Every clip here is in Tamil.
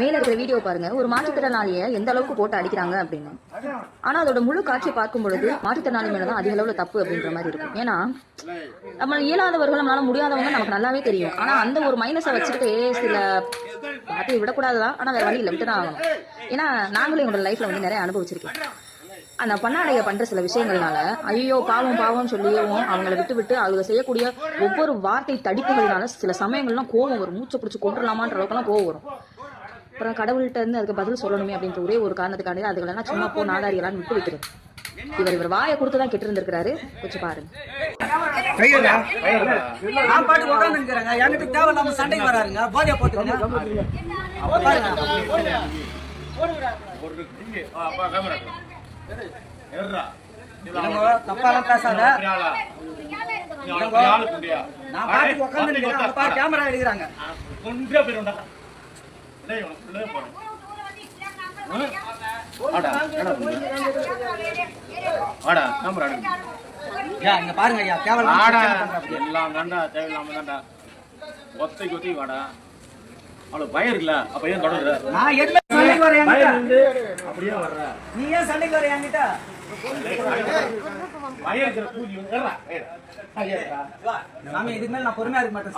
மேல இருக்கிற வீடியோ பாருங்க, ஒரு மாற்றுத்திறனாளியை எந்த அளவுக்கு போட்டு அடிக்கிறாங்க அப்படின்னு. ஆனா அதோட முழு காட்சியை பார்க்கும் பொழுது மாற்றுத்திறனாளி மேலதான் அதிக அளவுல தப்பு அப்படின்ற மாதிரி இருக்கும். ஏன்னா நம்ம இயலாதவர்கள், நம்மளால முடியாதவங்க நமக்கு நல்லாவே தெரியும். ஆனா அந்த ஒரு மைனஸை வச்சுக்கிட்டு சில பார்த்து விடக்கூடாதுதான், ஆனா வேற வழி இல்லை, விட்டுதான் ஆகணும். ஏன்னா நாங்களும் எங்களோட லைஃப்ல வந்து நிறைய அனுபவிச்சிருக்கேன். அந்த பண்ணாடைய பண்ற சில விஷயங்கள்னால ஐயோ பாவம் பாவம் சொல்லியும் அவங்களை விட்டு விட்டு அவங்க செய்யக்கூடிய ஒவ்வொரு வார்த்தை தடிப்புகள்னால சில சமயங்கள்லாம் கோவம் வரும். மூச்சை பிடிச்சி கொண்டுடலாமான்ற அளவுக்குலாம் கோவம் வரும். அப்புறம் கடவுள்கிட்ட இருந்து அதுக்கு பதில் சொல்லணுமே அப்படின்ற ஒரே ஒரு காரணத்துக்காண்டி அதுகளெல்லாம் சும்மா போ நாதாரியெல்லாம் விட்டு வைக்கிறது. இவர் வாயை கொடுத்துதான் கெட்டு இருந்திருக்கிறாரு. கொஞ்சம் பாருங்க. நான் பாட்டு உட்காந்துருக்கிறேங்க, என்கிட்ட தேவையில்லாம சண்டைக்கு வராருங்க, போதைய போட்டுக்கோங்க. தப்பாலாம் பேசாத. நான் பாட்டு உட்காந்துருக்கிறேன், கேமரா எடுக்கிறாங்க. இங்க பாருங்க ஐயா, எல்லாம் தாண்டா தேவையில்லாம தாண்டா ஒத்தைக்கு ஒத்தி வாடா. அவளுக்கு பயம் இருக்குல்ல, அப்ப ஏன் தொடர்ற? நான் என்ன சண்டைக்கு வரேன் அப்படியே வர்ற? நீ ஏன் சண்டைக்கு வர என்கிட்ட? பயம் இருக்கிற கூலி சாமி, இதுக்கு மேல நான் பொறுமையா இருக்க மாட்டேன்.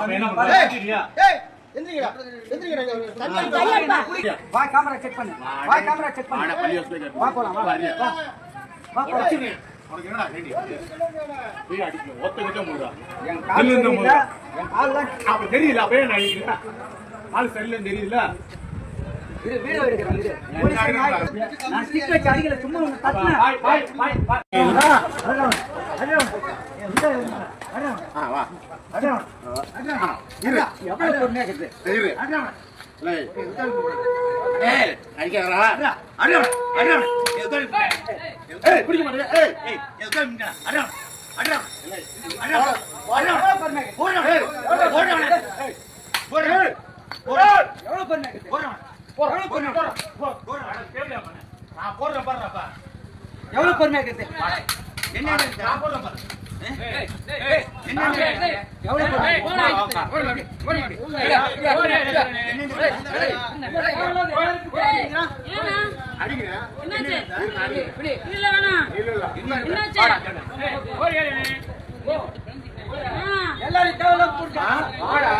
வா கேமரா செக் பண்ணு, வா கேமரா செக் பண்ணு. வா போலாம், வா வா போலாம். உனக்கு என்னடா கேடி? போய் அடிக்க ஒத்தைக்கு மூடுடா. என் கால் தெரியல, என் கால்ல அப்ப தெரியல, அப்ப ஏன் அடிக்கிறா? கால் சரியில்லைன்னு தெரியல. இது வீடியோ எடுக்கிறேன். இது போலீஸ் நான் ஸ்டிக் வச்சு அடிக்கல, சும்மா ஒன்னு தட்டுனேன். வா இரு, எவ்வளவு பொறுமையா இருக்குது. இரு. ஏய் அடிக்கறா. அட அட ஏய் குடிக்க மாட்டே. ஏய் எதுக்கு மிங்க? அட அட அட அட பொறுமையா போடா. போடா போடா. ஏய் போடா. போடா. எவ்வளவு பொறுமையா இருக்குது. போடா. போடா போடா. போடா அட கேளு அப்ப. நான் போடுறேன் பாருப்பா. எவ்வளவு பொறுமையா இருக்குது. என்ன நான் போடுறேன் பாரு. ஏய் ஏய் என்ன எவ்வளவு பொறுமையா போடா. போடா. அடிங்கடா. என்னாச்சு? இல்ல வேணாம். என்னாச்சு? எல்லாரும் தேவலாம் போடுங்க. வாடா.